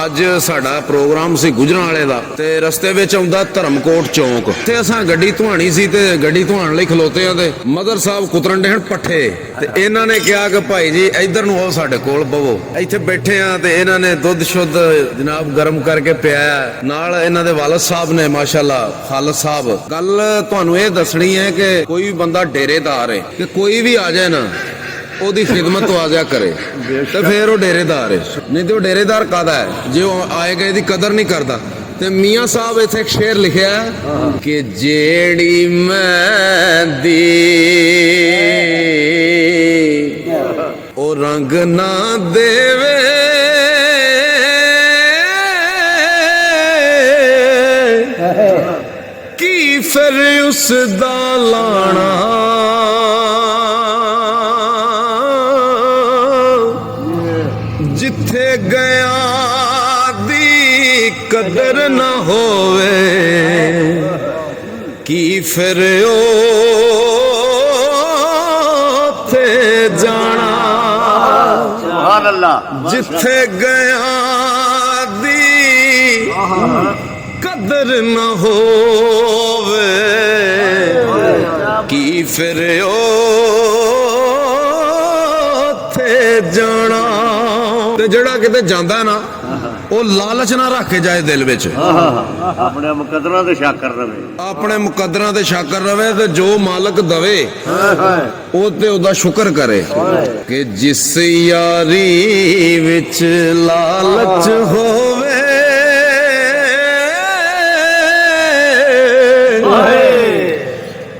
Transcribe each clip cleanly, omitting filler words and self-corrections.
ਅੱਜ ਸਾਡਾ ਪ੍ਰੋਗਰਾਮ ਸੀ ਗੁਜਰਾਂਵਾਲੇ ਦਾ ਤੇ ਰਸਤੇ ਵਿੱਚ ਆਉਂਦਾ ਧਰਮਕੋਟ ਚੌਂਕ ਤੇ ਅਸਾਂ ਗੱਡੀ ਧਵਾਣੀ ਸੀ ਤੇ ਗੱਡੀ ਧਵਾਣ ਲਈ ਖਲੋਤੇ ਆ ਤੇ ਮਦਰ ਸਾਹਿਬ ਕੁਤਰਨ ਦੇ ਹਨ ਪੱਠੇ ਤੇ ਇਹਨਾਂ ਨੇ ਕਿਹਾ ਕਿ ਭਾਈ ਜੀ ਇੱਧਰ ਨੂੰ ਆਓ ਸਾਡੇ ਕੋਲ ਬਵੋ। ਇੱਥੇ ਬੈਠੇ ਆ ਤੇ ਇਹਨਾਂ ਨੇ ਦੁੱਧ ਸ਼ੁੱਧ ਜਨਾਬ ਗਰਮ ਕਰਕੇ ਪਿਆਇਆ ਨਾਲ ਇਹਨਾਂ ਦੇ ਵਾਲਦ ਸਾਹਿਬ ਨੇ ਮਾਸ਼ਾਅੱਲਾ ਖਾਲਦ ਸਾਹਿਬ। ਗੱਲ ਤੁਹਾਨੂੰ ਇਹ ਦੱਸਣੀ ਹੈ ਕਿ ਕੋਈ ਵੀ ਬੰਦਾ ਡੇਰੇਦਾਰ ਹੈ ਕਿ ਕੋਈ ਵੀ ਆ ਜਾਏ ਨਾ ਉਹਦੀ ਖਿਦਮਤ ਆਜਿਆ ਕਰੇ ਤੇ ਫਿਰ ਉਹ ਡੇਰੇਦਾਰ ਹੈ, ਨਹੀਂ ਤੇ ਉਹ ਡੇਰੇਦਾਰ ਕਾਹਦਾ ਹੈ ਜੇ ਉਹ ਆਏ ਗਏ ਦੀ ਕਦਰ ਨਹੀਂ ਕਰਦਾ। ਤੇ ਮੀਆਂ ਸਾਹਿਬ ਇੱਥੇ ਇੱਕ ਸ਼ੇਰ ਲਿਖਿਆ ਕਿ ਜਿਹੜੀ ਮਹਿੰਦੀ ਉਹ ਰੰਗ ਨਾ ਦੇਵੇ ਕੀ ਫਿਰ ਉਸ ਦਾ ਲਾਣਾ ਜਿੱਥੇ ਗਿਆ ਦੀ ਕਦਰ ਨਾ ਹੋਵੇ ਕੀ ਫਿਰ ਉੱਥੇ ਜਾਣਾ। ਸੁਭਾਨ ਅੱਲਾਹ। ਜਿੱਥੇ ਗਿਆ ਦੀ ਕਦਰ ਨਾ ਹੋਵੇ ਕੀ ਫਿਰ ਉੱਥੇ ਜਾਣਾ। ਤੇ ਜਿਹੜਾ ਕਿਤੇ ਜਾਂਦਾ ਨਾ ਉਹ ਲਾਲਚ ਨਾ ਰੱਖ ਕੇ ਜਾਏ ਦਿਲ ਵਿੱਚ, ਆਪਣੇ ਮੁਕੱਦਰਾਂ ਤੇ ਸ਼ੱਕ ਰਵੇ, ਆਪਣੇ ਮੁਕੱਦਰਾਂ ਤੇ ਸ਼ੱਕ ਰਵੇ ਤੇ ਜੋ ਮਾਲਕ ਦਵੇ ਉਹ ਤੇ ਉਹਦਾ ਸ਼ੁਕਰ ਕਰੇ ਕਿ ਜਿਸ ਯਾਰੀ ਵਿੱਚ ਲਾਲਚ ਹੋਵੇ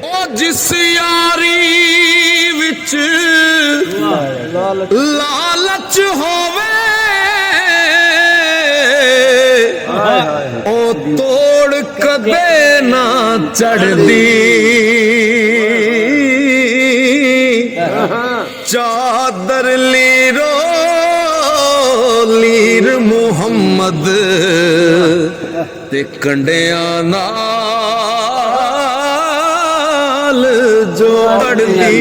ਉਹ ਜਿਸ ਯਾਰੀ ਵਿੱਚ ਲਾਲਚ ਹੋਵੇ ਉਹ ਤੋੜ ਕਦੇ ਨਾ ਚੜਦੀ ਚਾਦਰ ਲੀਰੋ ਲੀਰ ਮੁਹੰਮਦ ਤੇ ਕੰਡਿਆਂ ਨਾਲ ਜੋੜਦੀ।